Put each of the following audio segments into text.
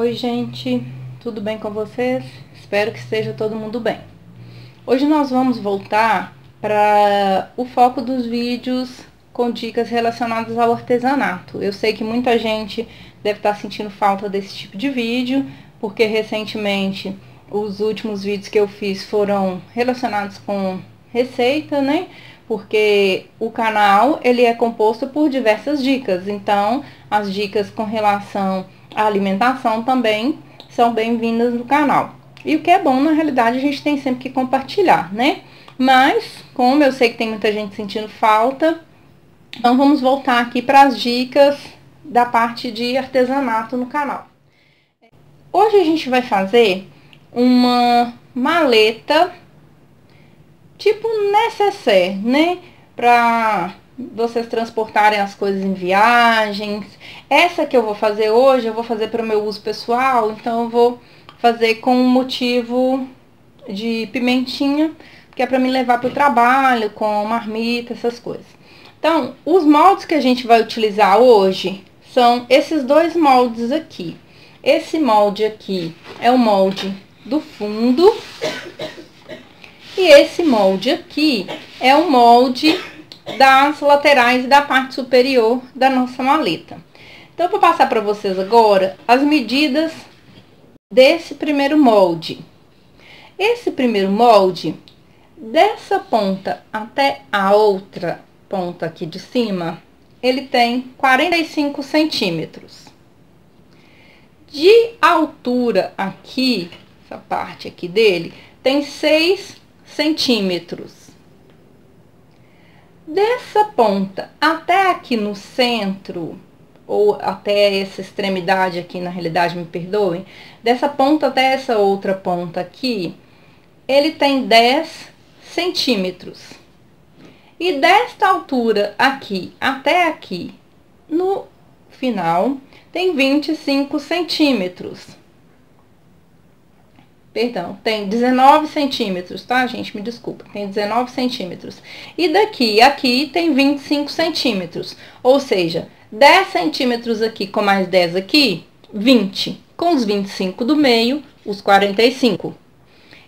Oi, gente, tudo bem com vocês? Espero que esteja todo mundo bem. Hoje nós vamos voltar para o foco dos vídeos com dicas relacionadas ao artesanato. Eu sei que muita gente deve estar sentindo falta desse tipo de vídeo, porque recentemente os últimos vídeos que eu fiz foram relacionados com receita, né? Porque o canal ele é composto por diversas dicas, então as dicas com relação à alimentação também são bem-vindas no canal. E o que é bom, na realidade, a gente tem sempre que compartilhar, né? Mas, como eu sei que tem muita gente sentindo falta, então vamos voltar aqui para as dicas da parte de artesanato no canal. Hoje a gente vai fazer uma maleta tipo necessaire, né? Para vocês transportarem as coisas em viagens. Essa que eu vou fazer hoje, eu vou fazer para o meu uso pessoal, então eu vou fazer com motivo de pimentinha, que é para me levar para o trabalho, com marmita, essas coisas. Então, os moldes que a gente vai utilizar hoje são esses dois moldes aqui. Esse molde aqui é o molde do fundo. E esse molde aqui é o molde das laterais e da parte superior da nossa maleta. Então, eu vou passar para vocês agora as medidas desse primeiro molde. Esse primeiro molde, dessa ponta até a outra ponta aqui de cima, ele tem 45 centímetros. De altura aqui, essa parte aqui dele, tem 6 centímetros. Dessa ponta até aqui no centro, ou até essa extremidade aqui, na realidade, me perdoem, dessa ponta até essa outra ponta aqui, ele tem 10 centímetros. E desta altura aqui até aqui, no final, tem 25 centímetros. Perdão, tem 19 centímetros, tá, gente? Me desculpa, tem 19 centímetros. E daqui a aqui tem 25 centímetros. Ou seja, 10 centímetros aqui com mais 10 aqui, 20. Com os 25 do meio, os 45.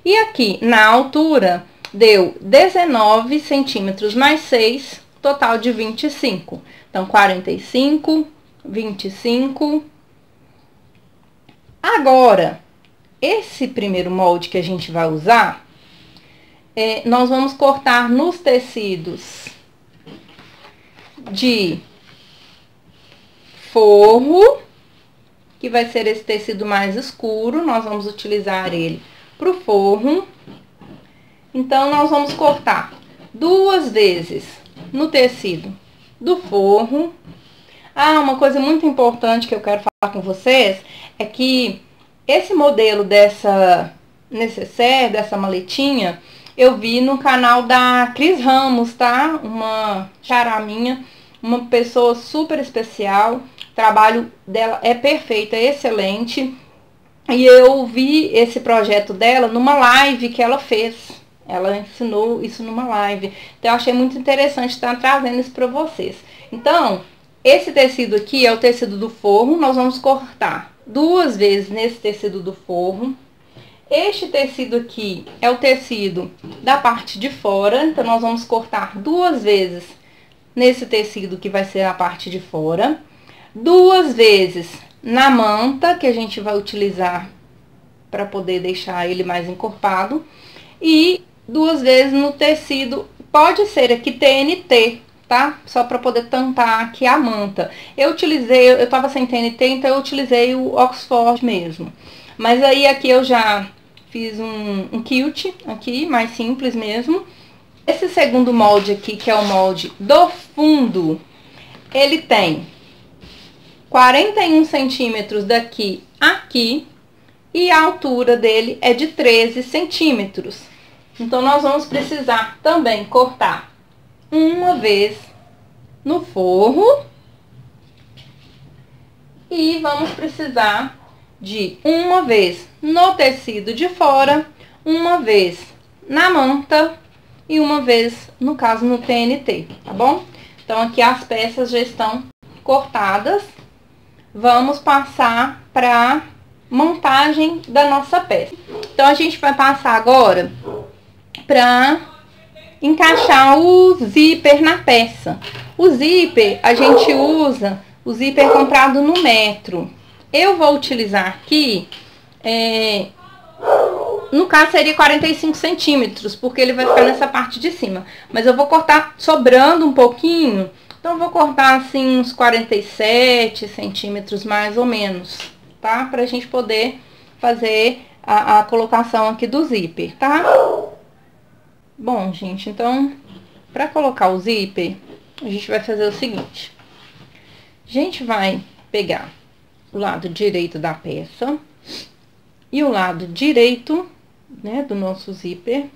E aqui, na altura, deu 19 centímetros mais 6, total de 25. Então, 45, 25. Agora, esse primeiro molde que a gente vai usar, nós vamos cortar nos tecidos de forro, que vai ser esse tecido mais escuro, nós vamos utilizar ele pro forro. Então, nós vamos cortar 2 vezes no tecido do forro. Ah, uma coisa muito importante que eu quero falar com vocês é que esse modelo dessa necessaire, dessa maletinha, eu vi no canal da Cris Ramos, tá? Uma xará minha, uma pessoa super especial. O trabalho dela é perfeito, é excelente. E eu vi esse projeto dela numa live que ela fez. Ela ensinou isso numa live. Então, eu achei muito interessante estar trazendo isso para vocês. Então, esse tecido aqui é o tecido do forro. Nós vamos cortar 2 vezes nesse tecido do forro. Este tecido aqui é o tecido da parte de fora. Então, nós vamos cortar 2 vezes nesse tecido que vai ser a parte de fora. 2 vezes na manta, que a gente vai utilizar para poder deixar ele mais encorpado. E 2 vezes no tecido, pode ser aqui TNT, tá? Só para poder tampar aqui a manta. Eu tava sem TNT, então eu utilizei o Oxford mesmo. Mas aí aqui eu já fiz um quilt aqui, mais simples mesmo. Esse segundo molde aqui, que é o molde do fundo, ele tem 41 centímetros daqui a aqui. E a altura dele é de 13 centímetros. Então, nós vamos precisar também cortar uma vez no forro. E vamos precisar de uma vez no tecido de fora, uma vez na manta e uma vez, no caso, no TNT, tá bom? Então, aqui as peças já estão cortadas. Vamos passar para montagem da nossa peça. Então, a gente vai passar agora pra encaixar o zíper na peça. O zíper, a gente usa o zíper comprado no Metro. Eu vou utilizar aqui, no caso seria 45 centímetros, porque ele vai ficar nessa parte de cima. Mas eu vou cortar sobrando um pouquinho, então eu vou cortar assim uns 47 centímetros mais ou menos, tá? Pra gente poder fazer a colocação aqui do zíper, tá? Bom, gente, então, pra colocar o zíper, a gente vai fazer o seguinte. A gente vai pegar o lado direito da peça e o lado direito, né, do nosso zíper,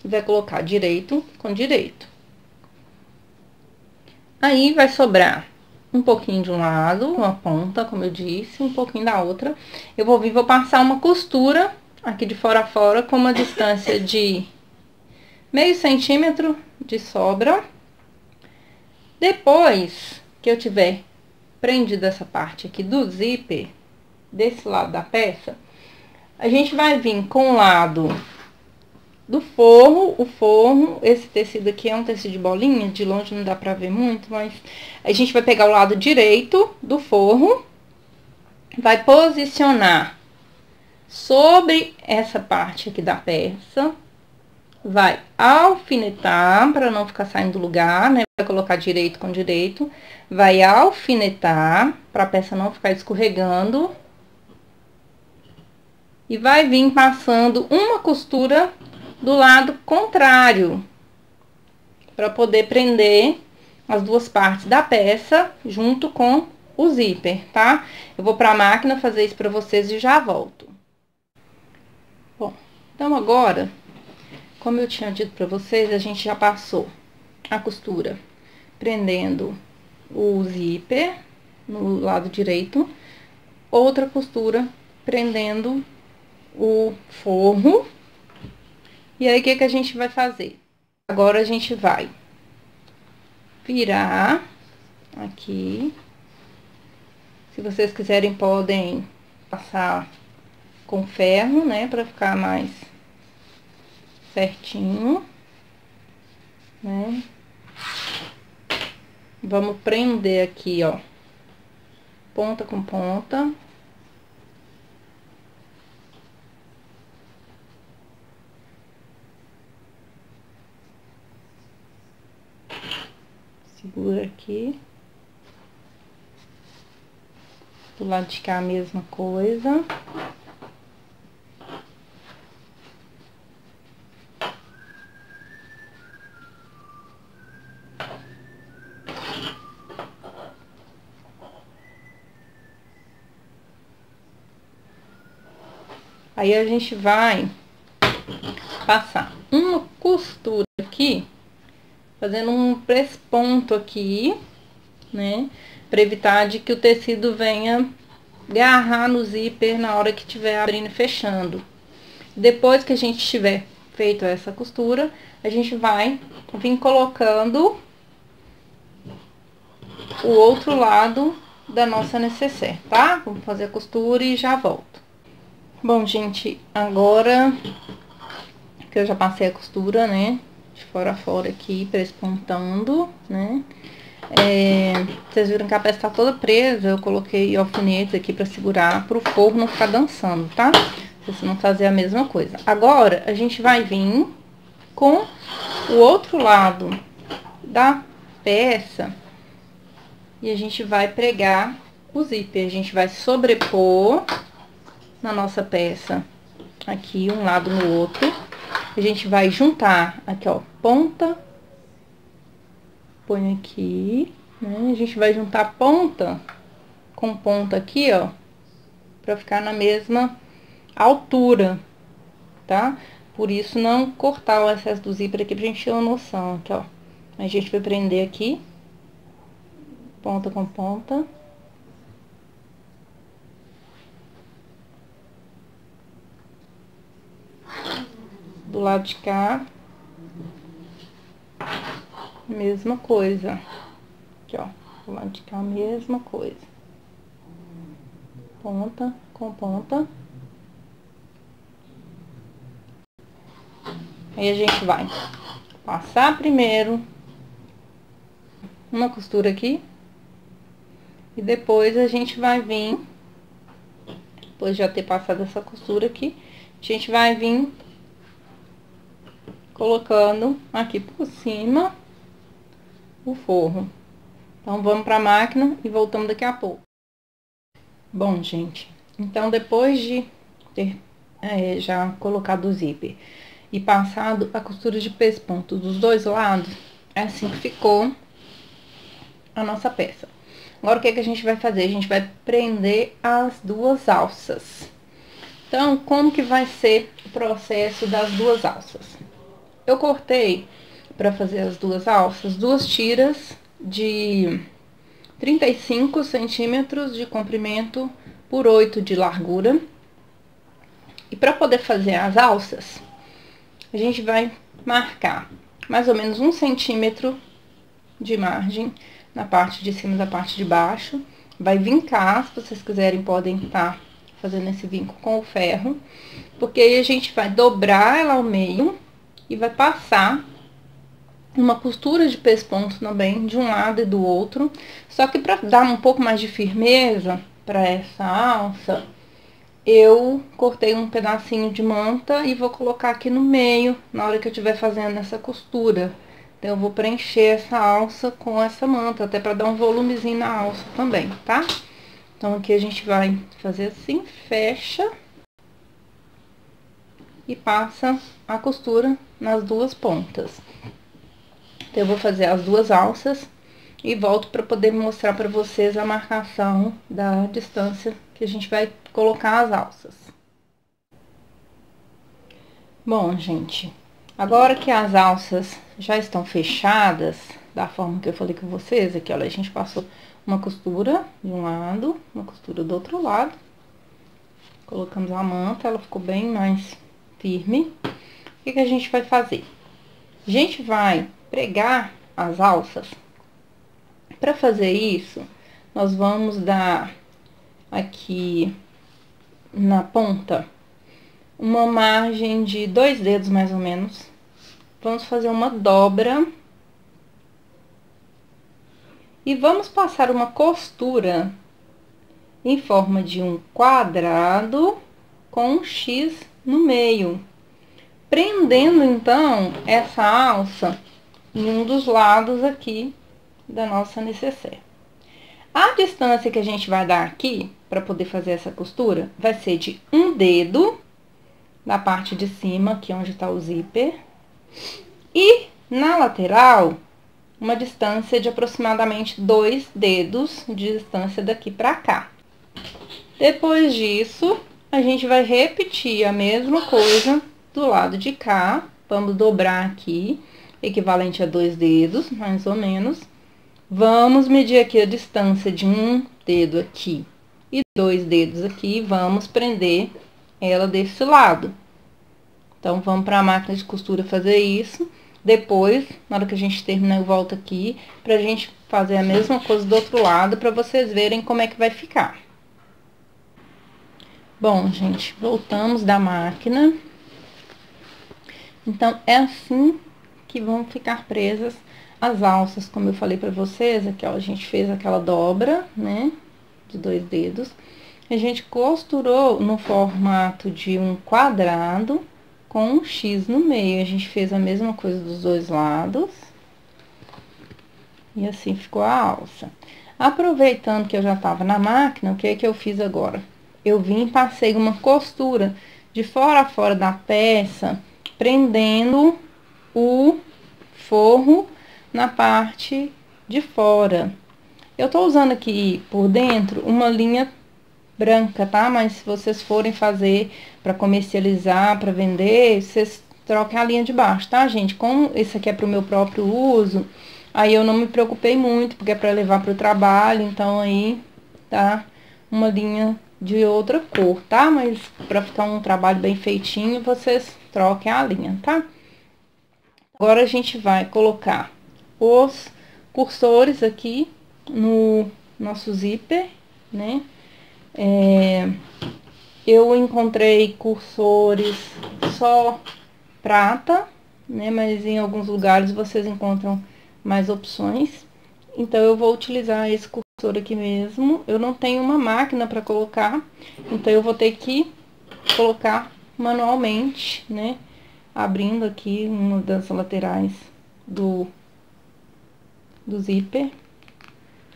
vai colocar direito com direito. Aí, vai sobrar um pouquinho de um lado, uma ponta, como eu disse, um pouquinho da outra. Eu vou vir, vou passar uma costura aqui de fora a fora com uma distância de meio centímetro de sobra. Depois que eu tiver prendido essa parte aqui do zíper, desse lado da peça, a gente vai vir com o lado do forro. O forro, esse tecido aqui é um tecido de bolinha, de longe não dá pra ver muito, mas a gente vai pegar o lado direito do forro, vai posicionar sobre essa parte aqui da peça, vai alfinetar para não ficar saindo do lugar, né? Vai colocar direito com direito, vai alfinetar para a peça não ficar escorregando. E vai vir passando uma costura do lado contrário, para poder prender as duas partes da peça junto com o zíper, tá? Eu vou para a máquina fazer isso para vocês e já volto. Bom, então agora, como eu tinha dito para vocês, a gente já passou a costura prendendo o zíper no lado direito, outra costura prendendo o forro. E aí, o que que a gente vai fazer? Agora, a gente vai virar aqui. Se vocês quiserem, podem passar com ferro, né, pra ficar mais certinho, né? Vamos prender aqui, ó, ponta com ponta. Segura aqui. Do lado de cá a mesma coisa. Aí, a gente vai passar uma costura aqui, fazendo um pesponto aqui, né? Pra evitar de que o tecido venha agarrar no zíper na hora que estiver abrindo e fechando. Depois que a gente tiver feito essa costura, a gente vai vir colocando o outro lado da nossa necessaire, tá? Vamos fazer a costura e já volto. Bom, gente, agora que eu já passei a costura, né, de fora a fora aqui, pespontando, né, vocês viram que a peça tá toda presa, eu coloquei alfinetes aqui pra segurar, pro forro não ficar dançando, tá? Vocês não fazer a mesma coisa. Agora, a gente vai vir com o outro lado da peça e a gente vai pregar o zíper. A gente vai sobrepor na nossa peça aqui, um lado no outro. A gente vai juntar aqui, ó, ponta, põe aqui, né? A gente vai juntar ponta com ponta aqui, ó, pra ficar na mesma altura, tá? Por isso, não cortar o excesso do zíper aqui pra gente ter uma noção, aqui, ó. A gente vai prender aqui, ponta com ponta. Do lado de cá, mesma coisa. Aqui, ó, do lado de cá, mesma coisa. Ponta com ponta. Aí a gente vai passar primeiro uma costura aqui. E depois a gente vai vir, depois de já ter passado essa costura aqui, a gente vai vir colocando aqui por cima o forro. Então, vamos pra máquina e voltamos daqui a pouco. Bom, gente, então depois de ter já colocado o zíper e passado a costura de pesponto dos dois lados, é assim que ficou a nossa peça. Agora, o que que a gente vai fazer? A gente vai prender as duas alças. Então, como que vai ser o processo das duas alças? Eu cortei, para fazer as duas alças, duas tiras de 35 centímetros de comprimento por 8 de largura. E para poder fazer as alças, a gente vai marcar mais ou menos 1 centímetro de margem na parte de cima e da parte de baixo. Vai vincar, se vocês quiserem, podem estar fazendo esse vinco com o ferro, porque aí a gente vai dobrar ela ao meio e vai passar uma costura de pesponto também de um lado e do outro. Só que para dar um pouco mais de firmeza para essa alça, eu cortei um pedacinho de manta e vou colocar aqui no meio na hora que eu estiver fazendo essa costura. Então, eu vou preencher essa alça com essa manta, até para dar um volumezinho na alça também, tá? Então, aqui a gente vai fazer assim, fecha e passa a costura nas duas pontas. Então, eu vou fazer as duas alças e volto para poder mostrar para vocês a marcação da distância que a gente vai colocar as alças. Bom, gente, agora que as alças já estão fechadas, da forma que eu falei com vocês, aqui, olha, a gente passou uma costura de um lado, uma costura do outro lado. Colocamos a manta, ela ficou bem mais firme. O que que a gente vai fazer? A gente vai pregar as alças. Para fazer isso, nós vamos dar aqui na ponta uma margem de 2 dedos mais ou menos. Vamos fazer uma dobra e vamos passar uma costura em forma de um quadrado com um X no meio, prendendo então essa alça em um dos lados aqui da nossa necessaire. A distância que a gente vai dar aqui para poder fazer essa costura vai ser de um dedo na parte de cima, aqui onde tá o zíper, e na lateral uma distância de aproximadamente 2 dedos de distância daqui para cá. Depois disso, a gente vai repetir a mesma coisa do lado de cá. Vamos dobrar aqui, equivalente a 2 dedos, mais ou menos. Vamos medir aqui a distância de um dedo aqui e 2 dedos aqui. Vamos prender ela desse lado. Então, vamos para a máquina de costura fazer isso. Depois, na hora que a gente terminar, eu volto aqui pra gente fazer a mesma coisa do outro lado, pra vocês verem como é que vai ficar. Bom, gente, voltamos da máquina. Então, é assim que vão ficar presas as alças, como eu falei pra vocês. Aqui, ó, a gente fez aquela dobra, né, de 2 dedos. A gente costurou no formato de um quadrado com um X no meio. A gente fez a mesma coisa dos dois lados. E assim ficou a alça. Aproveitando que eu já tava na máquina, o que é que eu fiz agora? Eu vim e passei uma costura de fora a fora da peça, prendendo o forro na parte de fora. Eu tô usando aqui por dentro uma linha branca, tá? Mas se vocês forem fazer para comercializar, para vender, vocês troquem a linha de baixo, tá, gente? Como esse aqui é pro meu próprio uso, aí eu não me preocupei muito, porque é para levar pro trabalho, então aí tá uma linha de outra cor, tá? Mas para ficar um trabalho bem feitinho, vocês troquem a linha, tá? Agora a gente vai colocar os cursores aqui no nosso zíper, né? eu encontrei cursores só prata, né? Mas em alguns lugares vocês encontram mais opções. Então, eu vou utilizar esse cursor aqui mesmo. Eu não tenho uma máquina para colocar, então eu vou ter que colocar manualmente, né? Abrindo aqui uma das laterais do zíper.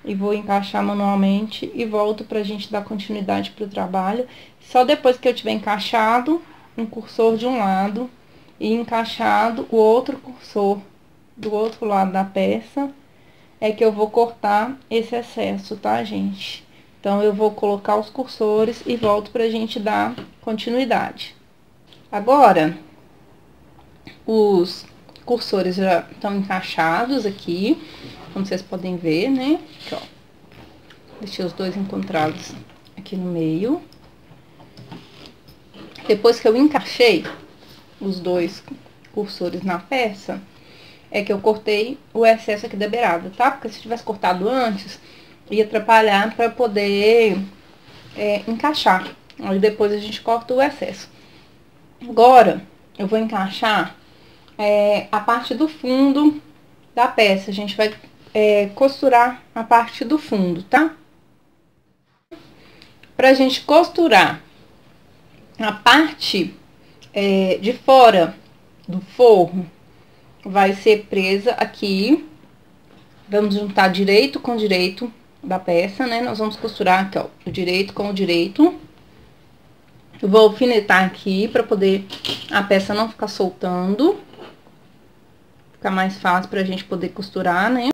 E vou encaixar manualmente e volto pra gente dar continuidade pro trabalho. Só depois que eu tiver encaixado um cursor de um lado e encaixado o outro cursor do outro lado da peça, é que eu vou cortar esse excesso, tá, gente? Então, eu vou colocar os cursores e volto pra gente dar continuidade. Agora, os cursores já estão encaixados aqui, como vocês podem ver, né? Aqui, ó. Deixei os dois encontrados aqui no meio. Depois que eu encaixei os dois cursores na peça, é que eu cortei o excesso aqui da beirada, tá? Porque se eu tivesse cortado antes, ia atrapalhar para poder encaixar. Aí depois a gente corta o excesso. Agora, eu vou encaixar a parte do fundo da peça. A gente vai costurar a parte do fundo, tá? Pra gente costurar a parte de fora do forro, vai ser presa aqui. Vamos juntar direito com direito da peça, né? Nós vamos costurar aqui, ó, o direito com o direito. Eu vou alfinetar aqui pra poder a peça não ficar soltando. Ficar mais fácil pra gente poder costurar, né?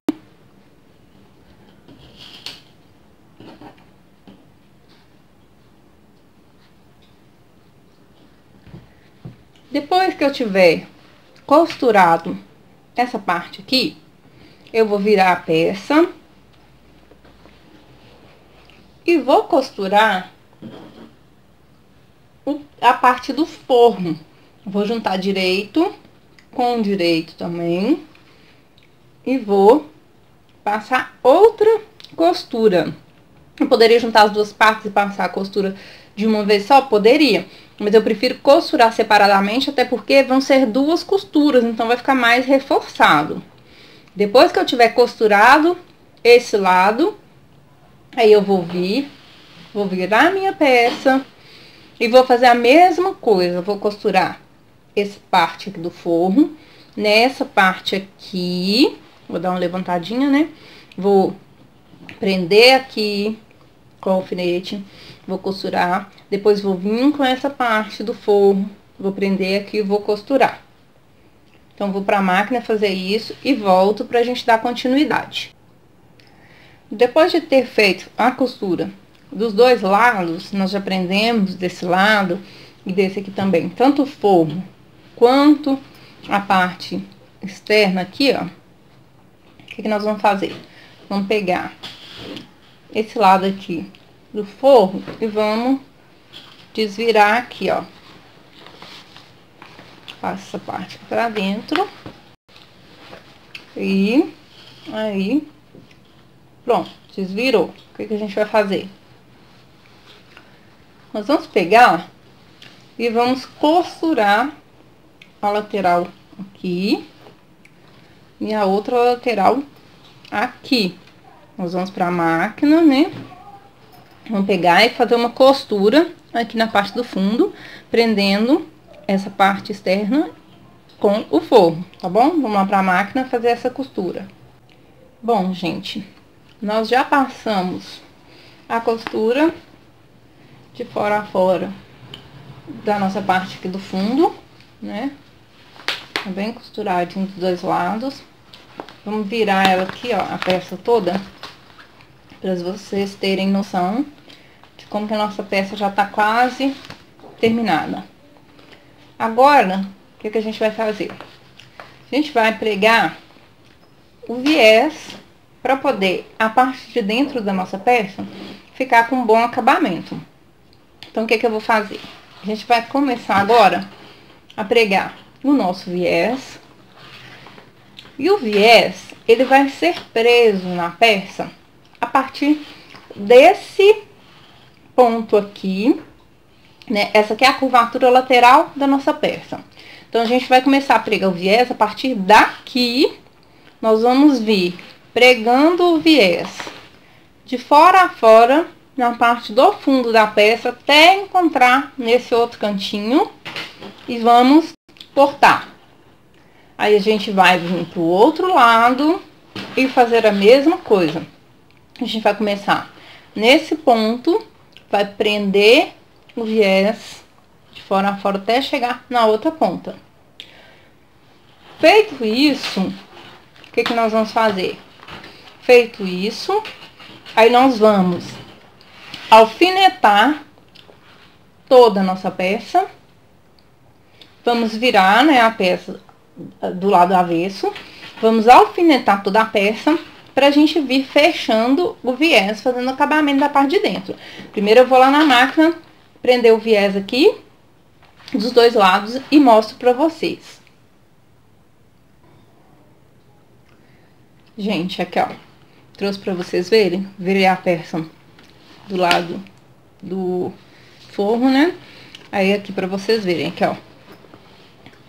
Depois que eu tiver costurado essa parte aqui, eu vou virar a peça e vou costurar a parte do forro. Vou juntar direito com direito também e vou passar outra costura. Eu poderia juntar as duas partes e passar a costura de uma vez só? Poderia, mas eu prefiro costurar separadamente, até porque vão ser duas costuras, então vai ficar mais reforçado. Depois que eu tiver costurado esse lado, aí eu vou virar a minha peça e vou fazer a mesma coisa. Vou costurar essa parte aqui do forro, nessa parte aqui, vou dar uma levantadinha, né? Vou prender aqui com o alfinete, vou costurar, depois vou vir com essa parte do forro, vou prender aqui e vou costurar. Então, vou pra máquina fazer isso e volto pra gente dar continuidade. Depois de ter feito a costura dos dois lados, nós já prendemos desse lado e desse aqui também, tanto o forro quanto a parte externa aqui, ó. O que nós vamos fazer? Vamos pegar esse lado aqui do forro e vamos desvirar aqui, ó. Passa essa parte pra dentro. E aí, pronto, desvirou. O que a gente vai fazer? Nós vamos pegar e vamos costurar a lateral aqui e a outra lateral aqui. Nós vamos pra máquina, né? Vamos pegar e fazer uma costura aqui na parte do fundo, prendendo essa parte externa com o forro, tá bom? Vamos lá pra máquina fazer essa costura. Bom, gente, nós já passamos a costura de fora a fora da nossa parte aqui do fundo, né? Tá bem costuradinho dos dois lados. Vamos virar ela aqui, ó, a peça toda, para vocês terem noção de como que a nossa peça já tá quase terminada. Agora, o que a gente vai fazer? A gente vai pregar o viés para poder a parte de dentro da nossa peça ficar com um bom acabamento. Então, o que eu vou fazer? A gente vai começar agora a pregar o nosso viés. E o viés, ele vai ser preso na peça a partir desse ponto aqui né? Essa aqui é a curvatura lateral da nossa peça. Então, a gente vai começar a pregar o viés a partir daqui. Nós vamos vir pregando o viés de fora a fora, na parte do fundo da peça, até encontrar nesse outro cantinho. E vamos cortar. Aí, a gente vai vir pro outro lado e fazer a mesma coisa. A gente vai começar nesse ponto, vai prender o viés de fora a fora até chegar na outra ponta. Feito isso, o que nós vamos fazer? Feito isso, aí nós vamos alfinetar toda a nossa peça. Vamos virar, né, a peça do lado avesso. Vamos alfinetar toda a peça pra gente vir fechando o viés, fazendo o acabamento da parte de dentro. Primeiro eu vou lá na máquina, prender o viés aqui, dos dois lados, e mostro pra vocês. Gente, aqui ó, trouxe pra vocês verem, virei a peça do lado do forro, né? Aí aqui pra vocês verem, aqui ó,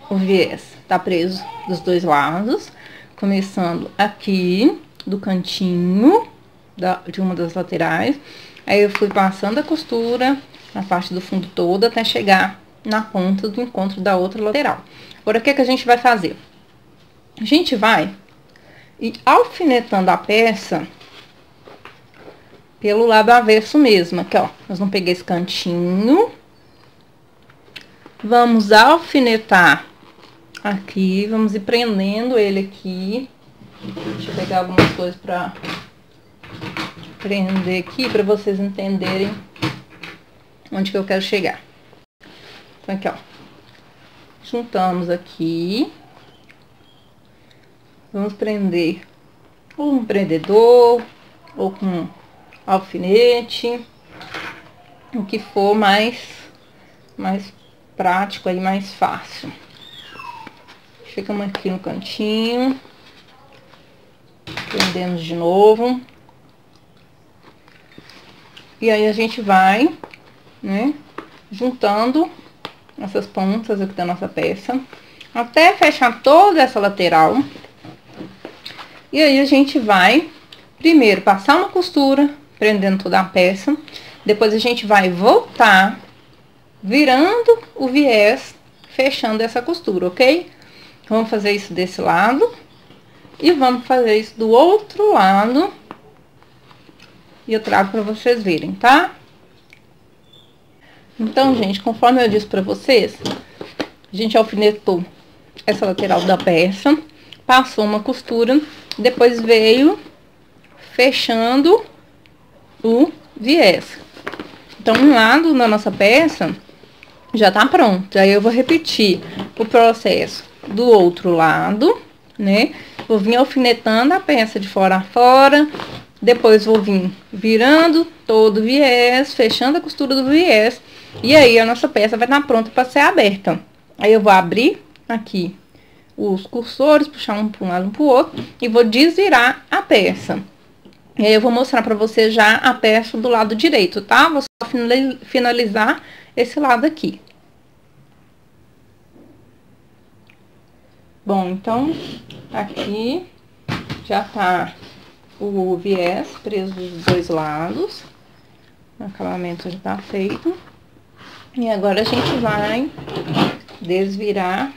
o viés tá preso dos dois lados, começando aqui do cantinho de uma das laterais. Aí eu fui passando a costura na parte do fundo toda até chegar na ponta do encontro da outra lateral. Agora, o que a gente vai fazer? A gente vai ir alfinetando a peça pelo lado avesso mesmo, aqui ó. Nós vamos pegar esse cantinho, vamos alfinetar aqui, vamos ir prendendo ele aqui. Deixa eu pegar algumas coisas pra prender aqui, pra vocês entenderem onde que eu quero chegar. Então, aqui, ó. Juntamos aqui. Vamos prender com um prendedor ou com alfinete. O que for mais prático aí, mais fácil. Chegamos aqui no cantinho. Prendemos de novo. E aí, a gente vai, né, juntando essas pontas aqui da nossa peça, até fechar toda essa lateral. E aí, a gente vai, primeiro, passar uma costura, prendendo toda a peça. Depois, a gente vai voltar, virando o viés, fechando essa costura, ok? Vamos fazer isso desse lado. E vamos fazer isso do outro lado. E eu trago pra vocês verem, tá? Então, gente, conforme eu disse pra vocês, a gente alfinetou essa lateral da peça, passou uma costura, depois veio fechando o viés. Então, um lado da nossa peça já tá pronto. Aí, eu vou repetir o processo do outro lado, né? Vou vir alfinetando a peça de fora a fora, depois vou vir virando todo o viés, fechando a costura do viés, e aí a nossa peça vai estar pronta para ser aberta. Aí eu vou abrir aqui os cursores, puxar um para um lado e um para o outro, e vou desvirar a peça. E aí eu vou mostrar para você já a peça do lado direito, tá? Vou só finalizar esse lado aqui. Bom, então, aqui já tá o viés preso dos dois lados. O acabamento já tá feito. E agora a gente vai desvirar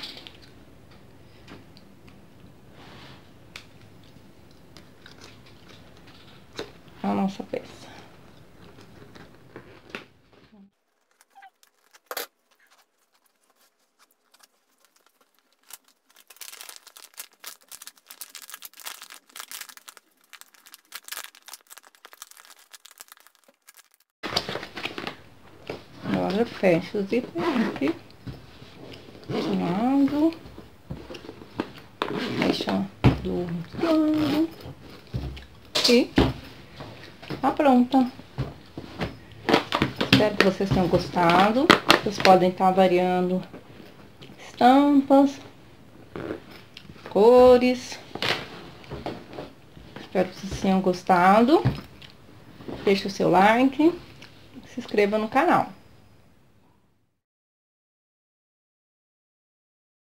a nossa peça. Agora fecha o zíper aqui do lado, fecha do outro lado e tá pronta. Espero que vocês tenham gostado. Vocês podem estar variando estampas, cores. Espero que vocês tenham gostado. Deixe o seu like, se inscreva no canal.